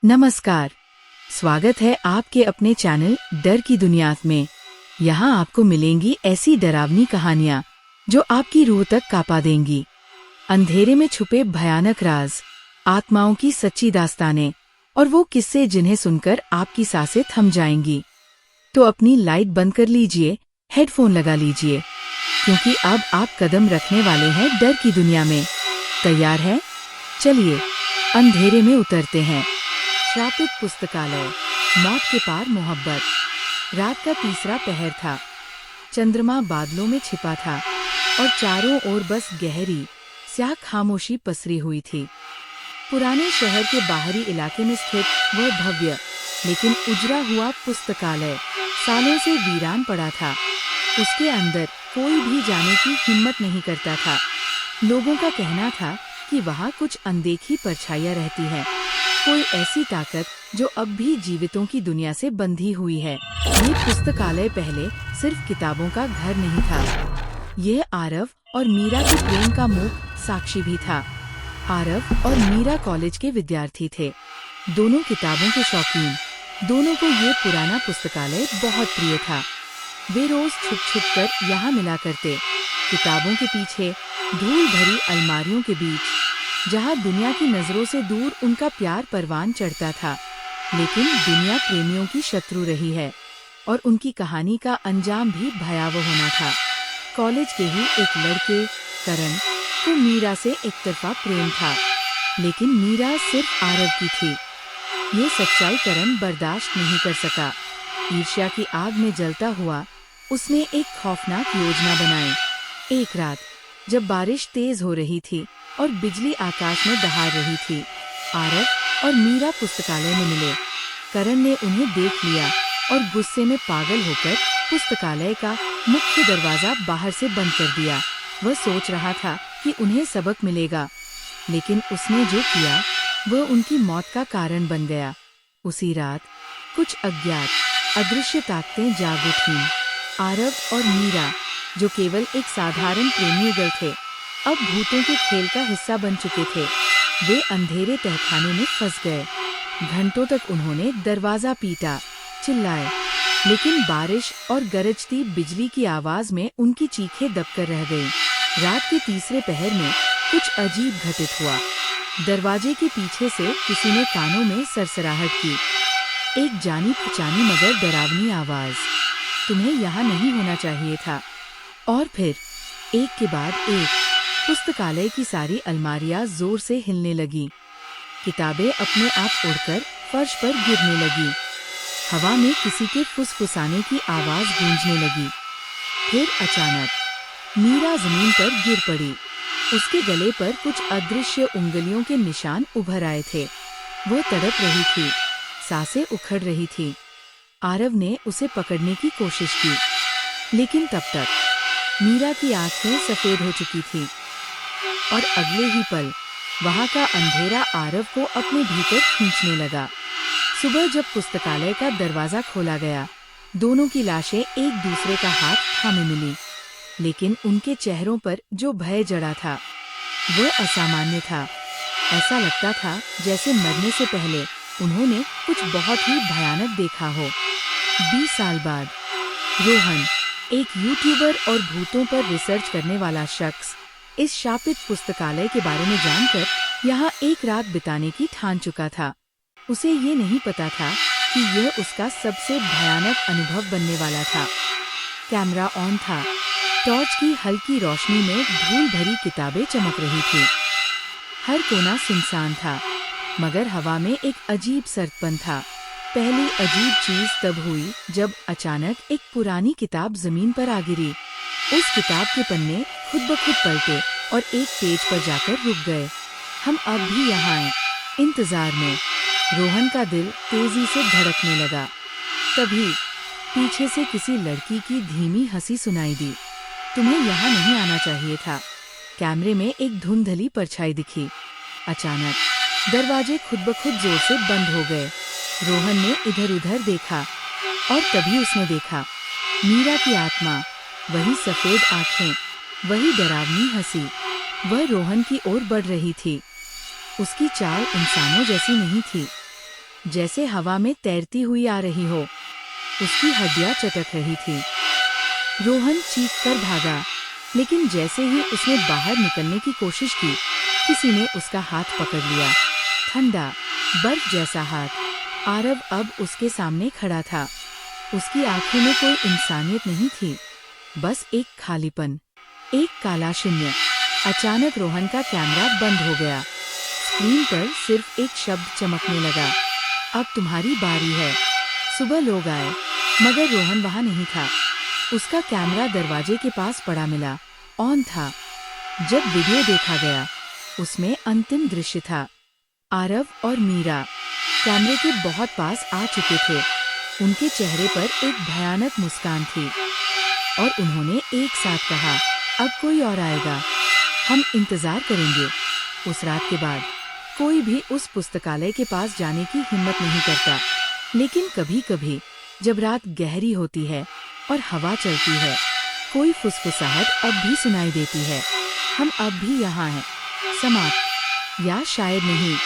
नमस्कार। स्वागत है आपके अपने चैनल डर की दुनिया में। यहाँ आपको मिलेंगी ऐसी डरावनी कहानियाँ जो आपकी रूह तक कांपा देंगी। अंधेरे में छुपे भयानक राज, आत्माओं की सच्ची दास्तानें और वो किस्से जिन्हें सुनकर आपकी सांसें थम जाएंगी। तो अपनी लाइट बंद कर लीजिए, हेडफोन लगा लीजिए, क्योंकि अब आप कदम रखने वाले हैं डर की दुनिया में। तैयार है? चलिए अंधेरे में उतरते हैं। श्रापित पुस्तकालय, मौत के पार मोहब्बत। रात का तीसरा पहर था। चंद्रमा बादलों में छिपा था और चारों ओर बस गहरी स्याह खामोशी पसरी हुई थी। पुराने शहर के बाहरी इलाके में स्थित वह भव्य लेकिन उजड़ा हुआ पुस्तकालय सालों से वीरान पड़ा था। उसके अंदर कोई भी जाने की हिम्मत नहीं करता था। लोगों का कहना था कि वहाँ कुछ अनदेखी परछाइयाँ रहती है, कोई ऐसी ताकत जो अब भी जीवितों की दुनिया से बंधी हुई है। ये पुस्तकालय पहले सिर्फ किताबों का घर नहीं था, यह आरव और मीरा के प्रेम का मूक साक्षी भी था। आरव और मीरा कॉलेज के विद्यार्थी थे, दोनों किताबों के शौकीन। दोनों को ये पुराना पुस्तकालय बहुत प्रिय था। वे रोज छुप छुप कर यहाँ मिला करते, किताबों के पीछे, धूल भरी अलमारियों के बीच, जहाँ दुनिया की नजरों से दूर उनका प्यार परवान चढ़ता था। लेकिन दुनिया प्रेमियों की शत्रु रही है और उनकी कहानी का अंजाम भी भयावह होना था। कॉलेज के ही एक लड़के करण को मीरा से एक तरफा प्रेम था, लेकिन मीरा सिर्फ आरव की थी। ये सच्चाई करण बर्दाश्त नहीं कर सका। ईर्ष्या की आग में जलता हुआ उसने एक खौफनाक योजना बनाई। एक रात जब बारिश तेज हो रही थी और बिजली आकाश में दहाड़ रही थी, आरव और मीरा पुस्तकालय में मिले। करण ने उन्हें देख लिया और गुस्से में पागल होकर पुस्तकालय का मुख्य दरवाजा बाहर से बंद कर दिया। वह सोच रहा था कि उन्हें सबक मिलेगा, लेकिन उसने जो किया वह उनकी मौत का कारण बन गया। उसी रात कुछ अज्ञात अदृश्य ताकतें जाग उठीं। आरव और मीरा, जो केवल एक साधारण प्रेमी युगल थे, अब भूतों के खेल का हिस्सा बन चुके थे। वे अंधेरे तहखाने में फंस गए। घंटों तक उन्होंने दरवाजा पीटा, चिल्लाए, लेकिन बारिश और गरजती बिजली की आवाज में उनकी चीखें दबकर रह गईं। रात के तीसरे पहर में कुछ अजीब घटित हुआ। दरवाजे के पीछे से किसी ने कानों में सरसराहट की। एक जानी पहचानी मगर डरावनी आवाज, तुम्हें यहाँ नहीं होना चाहिए था। और फिर एक के बाद एक पुस्तकालय की सारी अलमारियां जोर से हिलने लगी। किताबें अपने आप उड़कर फर्श पर गिरने लगी। हवा में किसी के फुसफुसाने की आवाज गूंजने लगी। फिर अचानक मीरा जमीन पर गिर पड़ी। उसके गले पर कुछ अदृश्य उंगलियों के निशान उभर आए थे। वह तड़प रही थी, सांसें उखड़ रही थी। आरव ने उसे पकड़ने की कोशिश की, लेकिन तब तक मीरा की आंखें सफेद हो चुकी थी और अगले ही पल वहां का अंधेरा आरव को अपने भीतर खींचने लगा। सुबह जब पुस्तकालय का दरवाजा खोला गया, दोनों की लाशें एक दूसरे का हाथ थामे मिली, लेकिन उनके चेहरों पर जो भय जड़ा था वह असामान्य था। ऐसा लगता था जैसे मरने से पहले उन्होंने कुछ बहुत ही भयानक देखा हो। 20 साल बाद रोहन, एक यूट्यूबर और भूतों पर रिसर्च करने वाला शख्स, इस शापित पुस्तकालय के बारे में जानकर यहाँ एक रात बिताने की ठान चुका था। उसे ये नहीं पता था कि यह उसका सबसे भयानक अनुभव बनने वाला था। कैमरा ऑन था। टॉर्च की हल्की रोशनी में धूल भरी किताबें चमक रही थी। हर कोना सुनसान था, मगर हवा में एक अजीब सर्दपन था। पहली अजीब चीज तब हुई जब अचानक एक पुरानी किताब जमीन पर आ गिरी। उस किताब के पन्ने खुद ब खुद पलटे और एक पेज पर जाकर रुक गए। हम अब भी यहाँ हैं, इंतजार में। रोहन का दिल तेजी से धड़कने लगा। तभी पीछे से किसी लड़की की धीमी हंसी सुनाई दी। तुम्हें यहाँ नहीं आना चाहिए था। कैमरे में एक धुंधली परछाई दिखी। अचानक दरवाजे खुद ब खुद जोर से बंद हो गए। रोहन ने इधर उधर देखा और तभी उसने देखा मीरा की आत्मा, वही सफेद आंखें, वही डरावनी हंसी। वह रोहन की ओर बढ़ रही थी। उसकी चाल इंसानों जैसी नहीं थी। जैसे हवा में तैरती हुई आ रही हो। उसकी हड्डियां चटक रही थी। रोहन चीख कर भागा, लेकिन जैसे ही उसने बाहर निकलने की कोशिश की, किसी ने उसका हाथ पकड़ लिया। ठंडा, बर्फ जैसा हाथ। आरव अब उसके सामने खड़ा था। उसकी आंखों में कोई इंसानियत नहीं थी, बस एक खालीपन, एक काला शून्य। अचानक रोहन का कैमरा बंद हो गया। स्क्रीन पर सिर्फ एक शब्द चमकने लगा, अब तुम्हारी बारी है। सुबह लोग आए, मगर रोहन वहाँ नहीं था। उसका कैमरा दरवाजे के पास पड़ा मिला, ऑन था। जब वीडियो देखा गया, उसमें अंतिम दृश्य था। आरव और मीरा कैमरे के बहुत पास आ चुके थे। उनके चेहरे पर एक भयानक मुस्कान थी और उन्होंने एक साथ कहा, अब कोई और आएगा, हम इंतजार करेंगे। उस रात के बाद कोई भी उस पुस्तकालय के पास जाने की हिम्मत नहीं करता। लेकिन कभी कभी जब रात गहरी होती है और हवा चलती है, कोई फुसफुसाहट अब भी सुनाई देती है, हम अब भी यहाँ हैं। समाप्त, या शायद नहीं।